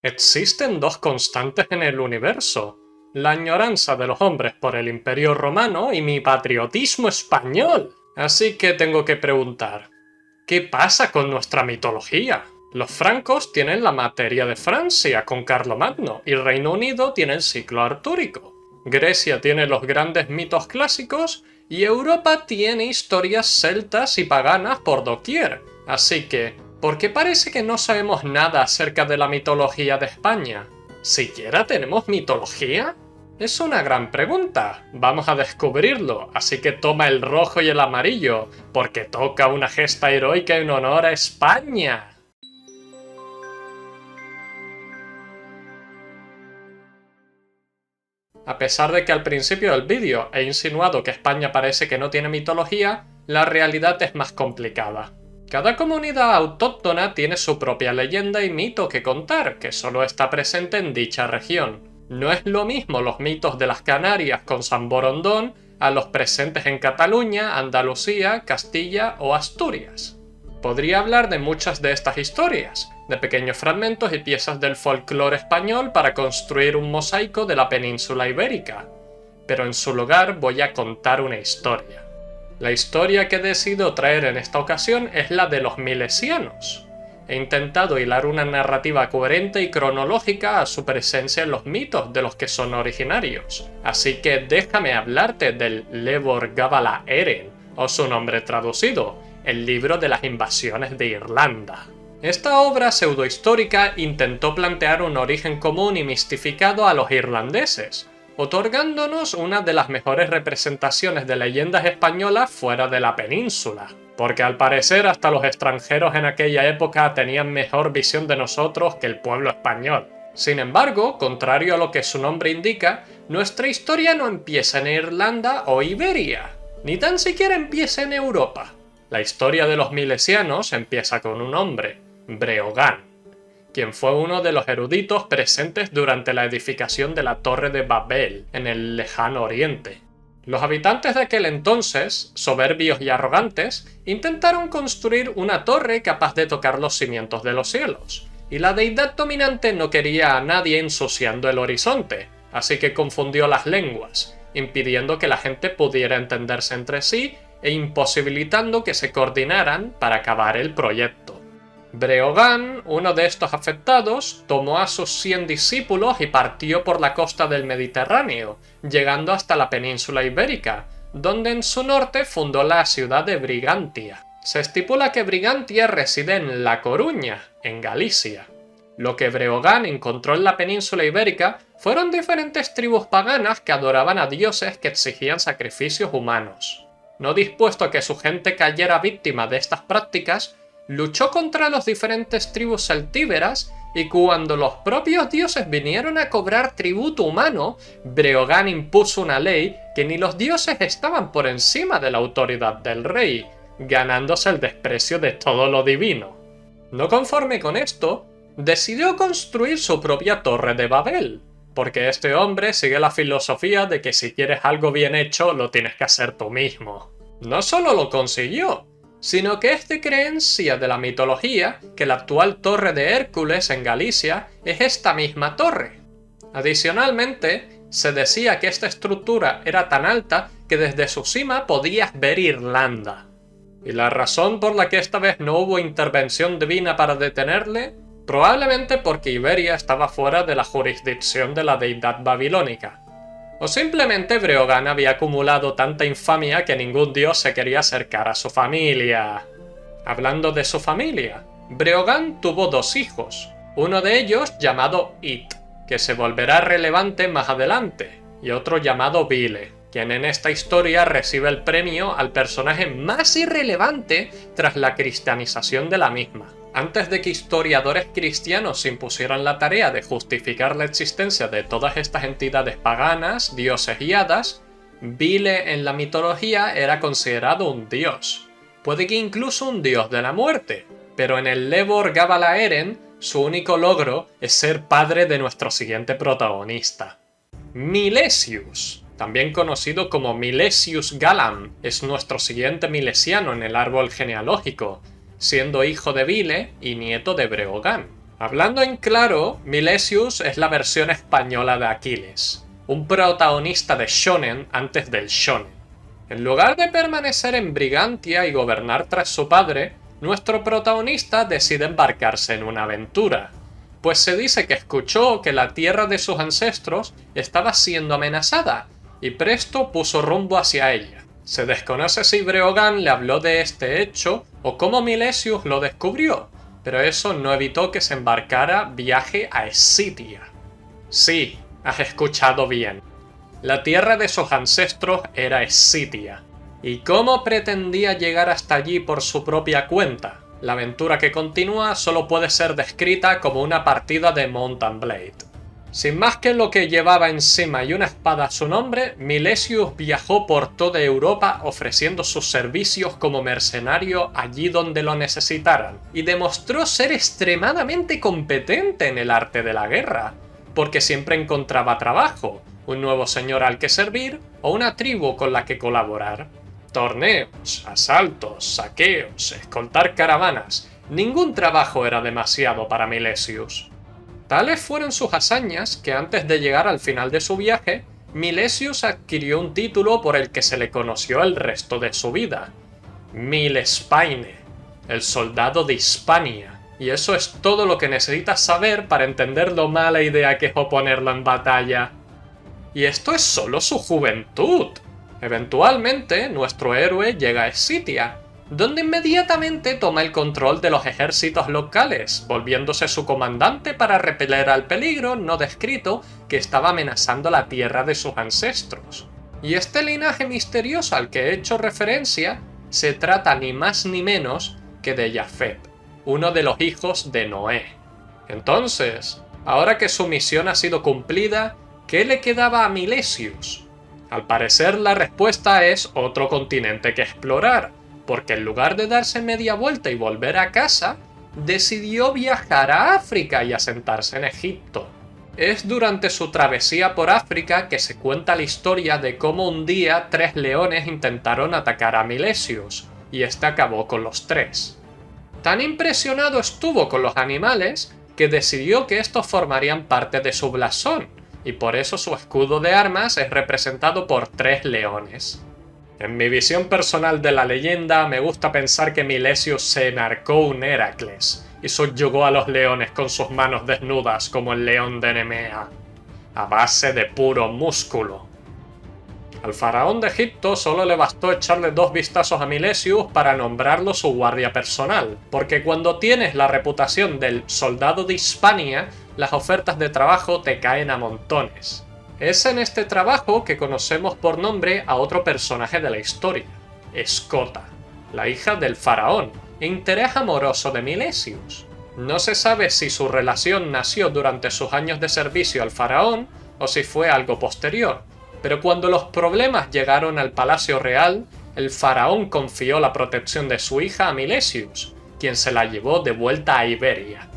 Existen dos constantes en el universo: la añoranza de los hombres por el Imperio Romano y mi patriotismo español. Así que tengo que preguntar, ¿qué pasa con nuestra mitología? Los francos tienen la materia de Francia con Carlomagno y Reino Unido tiene el ciclo artúrico. Grecia tiene los grandes mitos clásicos y Europa tiene historias celtas y paganas por doquier. Así que, ¿por qué parece que no sabemos nada acerca de la mitología de España? ¿Siquiera tenemos mitología? Es una gran pregunta. Vamos a descubrirlo, así que toma el rojo y el amarillo, porque toca una gesta heroica en honor a España. A pesar de que al principio del vídeo he insinuado que España parece que no tiene mitología, la realidad es más complicada. Cada comunidad autóctona tiene su propia leyenda y mito que contar, que solo está presente en dicha región. No es lo mismo los mitos de las Canarias con San Borondón a los presentes en Cataluña, Andalucía, Castilla o Asturias. Podría hablar de muchas de estas historias, de pequeños fragmentos y piezas del folclore español para construir un mosaico de la península ibérica, pero en su lugar voy a contar una historia. La historia que decido traer en esta ocasión es la de los milesianos. He intentado hilar una narrativa coherente y cronológica a su presencia en los mitos de los que son originarios, así que déjame hablarte del Lebor Gabala Eren, o su nombre traducido, el libro de las invasiones de Irlanda. Esta obra pseudohistórica intentó plantear un origen común y mistificado a los irlandeses, otorgándonos una de las mejores representaciones de leyendas españolas fuera de la península, porque al parecer hasta los extranjeros en aquella época tenían mejor visión de nosotros que el pueblo español. Sin embargo, contrario a lo que su nombre indica, nuestra historia no empieza en Irlanda o Iberia, ni tan siquiera empieza en Europa. La historia de los milesianos empieza con un hombre, Breogán, quien fue uno de los eruditos presentes durante la edificación de la Torre de Babel en el lejano oriente. Los habitantes de aquel entonces, soberbios y arrogantes, intentaron construir una torre capaz de tocar los cimientos de los cielos, y la deidad dominante no quería a nadie ensuciando el horizonte, así que confundió las lenguas, impidiendo que la gente pudiera entenderse entre sí e imposibilitando que se coordinaran para acabar el proyecto. Breogán, uno de estos afectados, tomó a sus 100 discípulos y partió por la costa del Mediterráneo, llegando hasta la península ibérica, donde en su norte fundó la ciudad de Brigantia. Se estipula que Brigantia reside en La Coruña, en Galicia. Lo que Breogán encontró en la península ibérica fueron diferentes tribus paganas que adoraban a dioses que exigían sacrificios humanos. No dispuesto a que su gente cayera víctima de estas prácticas, luchó contra las diferentes tribus celtíberas y cuando los propios dioses vinieron a cobrar tributo humano, Breogán impuso una ley que ni los dioses estaban por encima de la autoridad del rey, ganándose el desprecio de todo lo divino. No conforme con esto, decidió construir su propia Torre de Babel, porque este hombre sigue la filosofía de que si quieres algo bien hecho, lo tienes que hacer tú mismo. No solo lo consiguió, sino que es de creencia de la mitología que la actual Torre de Hércules en Galicia es esta misma torre. Adicionalmente, se decía que esta estructura era tan alta que desde su cima podías ver Irlanda. ¿Y la razón por la que esta vez no hubo intervención divina para detenerle? Probablemente porque Iberia estaba fuera de la jurisdicción de la deidad babilónica. O simplemente Breogán había acumulado tanta infamia que ningún dios se quería acercar a su familia. Hablando de su familia, Breogán tuvo 2 hijos, uno de ellos llamado It, que se volverá relevante más adelante, y otro llamado Vile, quien en esta historia recibe el premio al personaje más irrelevante tras la cristianización de la misma. Antes de que historiadores cristianos se impusieran la tarea de justificar la existencia de todas estas entidades paganas, dioses y hadas, Vile en la mitología era considerado un dios. Puede que incluso un dios de la muerte, pero en el Lebor Gabala Eren, su único logro es ser padre de nuestro siguiente protagonista. Milesius, también conocido como Milesius Galam, es nuestro siguiente milesiano en el árbol genealógico, siendo hijo de Vile y nieto de Breogán. Hablando en claro, Milesius es la versión española de Aquiles, un protagonista de shonen antes del shonen. En lugar de permanecer en Brigantia y gobernar tras su padre, nuestro protagonista decide embarcarse en una aventura, pues se dice que escuchó que la tierra de sus ancestros estaba siendo amenazada, y presto puso rumbo hacia ella. Se desconoce si Breogán le habló de este hecho o cómo Milesius lo descubrió, pero eso no evitó que se embarcara viaje a Escitia. Sí, has escuchado bien. La tierra de sus ancestros era Escitia. ¿Y cómo pretendía llegar hasta allí por su propia cuenta? La aventura que continúa solo puede ser descrita como una partida de Mount and Blade. Sin más que lo que llevaba encima y una espada a su nombre, Milesius viajó por toda Europa ofreciendo sus servicios como mercenario allí donde lo necesitaran, y demostró ser extremadamente competente en el arte de la guerra, porque siempre encontraba trabajo, un nuevo señor al que servir o una tribu con la que colaborar. Torneos, asaltos, saqueos, escoltar caravanas, ningún trabajo era demasiado para Milesius. Tales fueron sus hazañas que antes de llegar al final de su viaje, Milesius adquirió un título por el que se le conoció el resto de su vida: Milespaine, el soldado de Hispania. Y eso es todo lo que necesitas saber para entender lo mala idea que es oponerlo en batalla. Y esto es solo su juventud. Eventualmente, nuestro héroe llega a Escitia, donde inmediatamente toma el control de los ejércitos locales, volviéndose su comandante para repeler al peligro no descrito que estaba amenazando la tierra de sus ancestros. Y este linaje misterioso al que he hecho referencia se trata ni más ni menos que de Jafet, uno de los hijos de Noé. Entonces, ahora que su misión ha sido cumplida, ¿qué le quedaba a Milesius? Al parecer la respuesta es otro continente que explorar, porque en lugar de darse media vuelta y volver a casa, decidió viajar a África y asentarse en Egipto. Es durante su travesía por África que se cuenta la historia de cómo un día 3 leones intentaron atacar a Milesius, y este acabó con los 3. Tan impresionado estuvo con los animales que decidió que estos formarían parte de su blasón, y por eso su escudo de armas es representado por 3 leones. En mi visión personal de la leyenda, me gusta pensar que Milesius se marcó un Heracles y subyugó a los leones con sus manos desnudas como el león de Nemea, a base de puro músculo. Al faraón de Egipto solo le bastó echarle 2 vistazos a Milesius para nombrarlo su guardia personal, porque cuando tienes la reputación del soldado de Hispania, las ofertas de trabajo te caen a montones. Es en este trabajo que conocemos por nombre a otro personaje de la historia, Escota, la hija del faraón, interés amoroso de Milesius. No se sabe si su relación nació durante sus años de servicio al faraón o si fue algo posterior, pero cuando los problemas llegaron al palacio real, el faraón confió la protección de su hija a Milesius, quien se la llevó de vuelta a Iberia.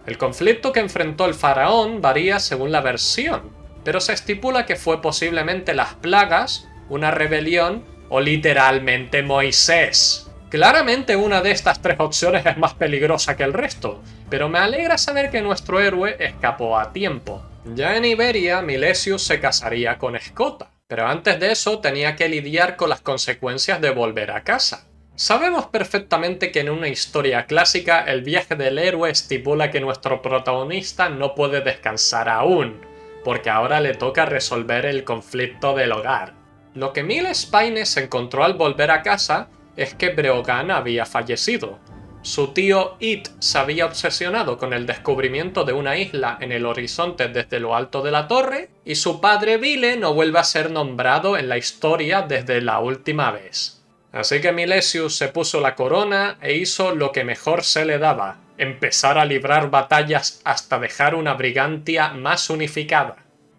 El conflicto que enfrentó el faraón varía según la versión, pero se estipula que fue posiblemente las plagas, una rebelión o literalmente Moisés. Claramente una de estas 3 opciones es más peligrosa que el resto, pero me alegra saber que nuestro héroe escapó a tiempo. Ya en Iberia, Milesius se casaría con Escota, pero antes de eso tenía que lidiar con las consecuencias de volver a casa. Sabemos perfectamente que en una historia clásica el viaje del héroe estipula que nuestro protagonista no puede descansar aún, porque ahora le toca resolver el conflicto del hogar. Lo que Milespaine se encontró al volver a casa es que Breogán había fallecido. Su tío It se había obsesionado con el descubrimiento de una isla en el horizonte desde lo alto de la torre, y su padre Vile no vuelve a ser nombrado en la historia desde la última vez. Así que Milesius se puso la corona e hizo lo que mejor se le daba: empezar a librar batallas hasta dejar una Brigantia más unificada.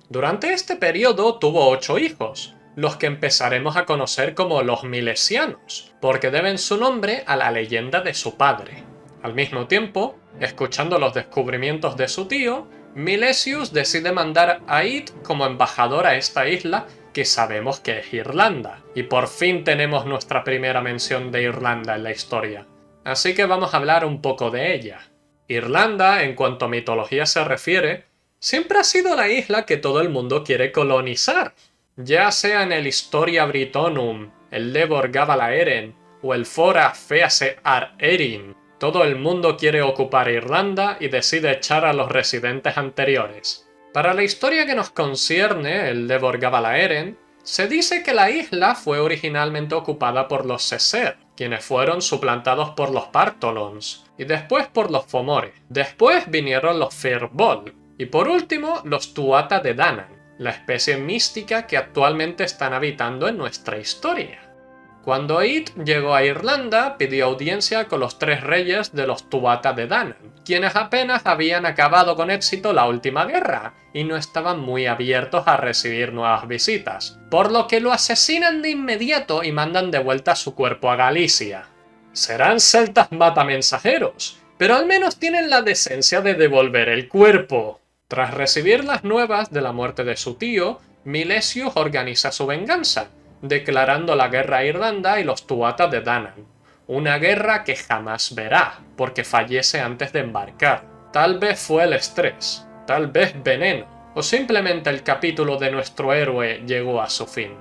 Durante este periodo tuvo 8 hijos, los que empezaremos a conocer como los Milesianos, porque deben su nombre a la leyenda de su padre. Al mismo tiempo, escuchando los descubrimientos de su tío, Milesius decide mandar a Id como embajador a esta isla que sabemos que es Irlanda, y por fin tenemos nuestra primera mención de Irlanda en la historia. Así que vamos a hablar un poco de ella. Irlanda, en cuanto a mitología se refiere, siempre ha sido la isla que todo el mundo quiere colonizar, ya sea en el Historia Britonum, el Lebor Gabalaeren o el Fora Fease Ar Erin. Todo el mundo quiere ocupar Irlanda y decide echar a los residentes anteriores. Para la historia que nos concierne, el Lebor Gabalaeren, se dice que la isla fue originalmente ocupada por los Seser, quienes fueron suplantados por los Partholons, y después por los Fomori. Después vinieron los Firbolg, y por último los Tuatha de Danann, la especie mística que actualmente están habitando en nuestra historia. Cuando Ead llegó a Irlanda, pidió audiencia con los 3 reyes de los Tuatha de Danann, quienes apenas habían acabado con éxito la última guerra, y no estaban muy abiertos a recibir nuevas visitas, por lo que lo asesinan de inmediato y mandan de vuelta su cuerpo a Galicia. Serán celtas matamensajeros, pero al menos tienen la decencia de devolver el cuerpo. Tras recibir las nuevas de la muerte de su tío, Milesius organiza su venganza, declarando la guerra a Irlanda y los Tuatha de Danann. Una guerra que jamás verá, porque fallece antes de embarcar. Tal vez fue el estrés, tal vez veneno, o simplemente el capítulo de nuestro héroe llegó a su fin.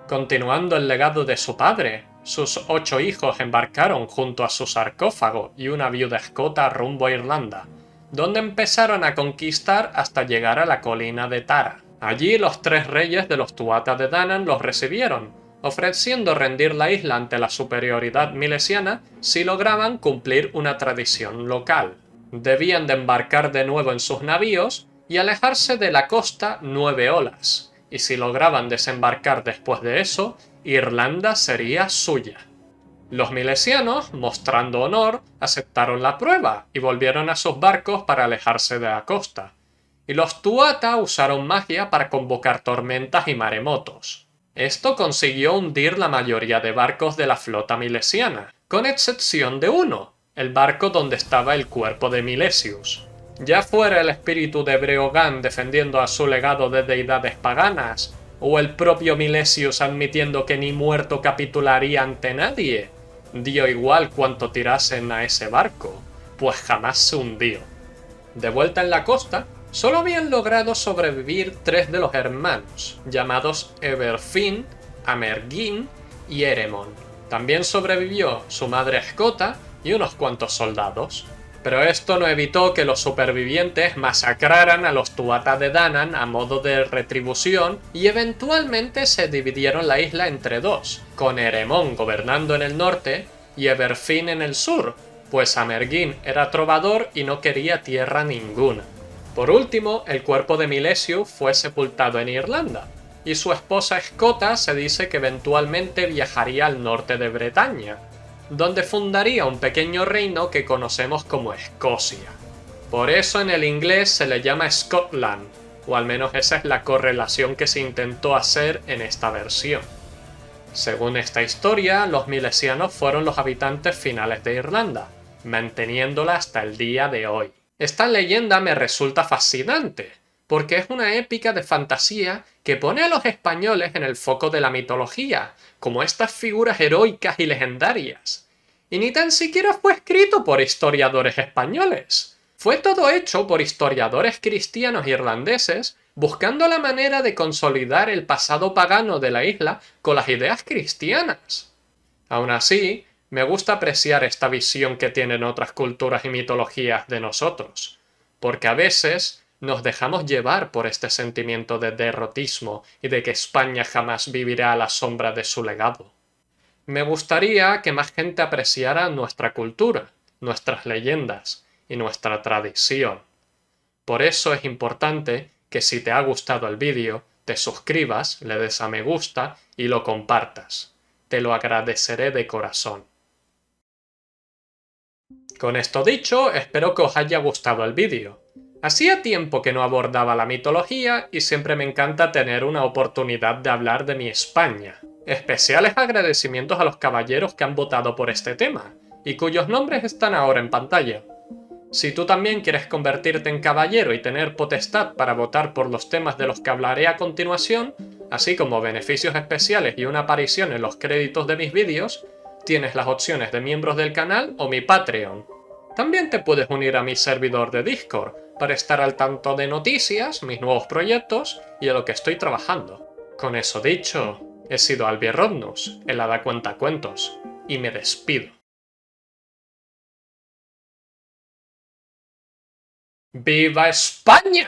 Continuando el legado de su padre, sus 8 hijos embarcaron junto a su sarcófago y una viuda escota rumbo a Irlanda, donde empezaron a conquistar hasta llegar a la colina de Tara. Allí los 3 reyes de los Tuatha de Danann los recibieron, ofreciendo rendir la isla ante la superioridad milesiana si lograban cumplir una tradición local. Debían de embarcar de nuevo en sus navíos y alejarse de la costa 9 olas, y si lograban desembarcar después de eso, Irlanda sería suya. Los milesianos, mostrando honor, aceptaron la prueba y volvieron a sus barcos para alejarse de la costa. Y los Tuatha usaron magia para convocar tormentas y maremotos. Esto consiguió hundir la mayoría de barcos de la flota milesiana, con excepción de uno, el barco donde estaba el cuerpo de Milesius. Ya fuera el espíritu de Breogan defendiendo a su legado de deidades paganas, o el propio Milesius admitiendo que ni muerto capitularía ante nadie, dio igual cuanto tirasen a ese barco, pues jamás se hundió. De vuelta en la costa, solo habían logrado sobrevivir 3 de los hermanos, llamados Eberfin, Amergin y Eremon. También sobrevivió su madre escota y unos cuantos soldados. Pero esto no evitó que los supervivientes masacraran a los Tuatha de Danann a modo de retribución y eventualmente se dividieron la isla entre 2, con Eremon gobernando en el norte y Eberfin en el sur, pues Amergin era trovador y no quería tierra ninguna. Por último, el cuerpo de Milesius fue sepultado en Irlanda, y su esposa escota se dice que eventualmente viajaría al norte de Bretaña, donde fundaría un pequeño reino que conocemos como Escocia. Por eso en el inglés se le llama Scotland, o al menos esa es la correlación que se intentó hacer en esta versión. Según esta historia, los milesianos fueron los habitantes finales de Irlanda, manteniéndola hasta el día de hoy. Esta leyenda me resulta fascinante, porque es una épica de fantasía que pone a los españoles en el foco de la mitología, como estas figuras heroicas y legendarias. Y ni tan siquiera fue escrito por historiadores españoles. Fue todo hecho por historiadores cristianos irlandeses buscando la manera de consolidar el pasado pagano de la isla con las ideas cristianas. Aún así, me gusta apreciar esta visión que tienen otras culturas y mitologías de nosotros, porque a veces nos dejamos llevar por este sentimiento de derrotismo y de que España jamás vivirá a la sombra de su legado. Me gustaría que más gente apreciara nuestra cultura, nuestras leyendas y nuestra tradición. Por eso es importante que si te ha gustado el vídeo, te suscribas, le des a me gusta y lo compartas. Te lo agradeceré de corazón. Con esto dicho, espero que os haya gustado el vídeo. Hacía tiempo que no abordaba la mitología y siempre me encanta tener una oportunidad de hablar de mi España. Especiales agradecimientos a los caballeros que han votado por este tema, y cuyos nombres están ahora en pantalla. Si tú también quieres convertirte en caballero y tener potestad para votar por los temas de los que hablaré a continuación, así como beneficios especiales y una aparición en los créditos de mis vídeos, tienes las opciones de miembros del canal o mi Patreon. También te puedes unir a mi servidor de Discord para estar al tanto de noticias, mis nuevos proyectos y a lo que estoy trabajando. Con eso dicho, he sido Albier Rodnus, el Hada Cuentacuentos, y me despido. ¡Viva España!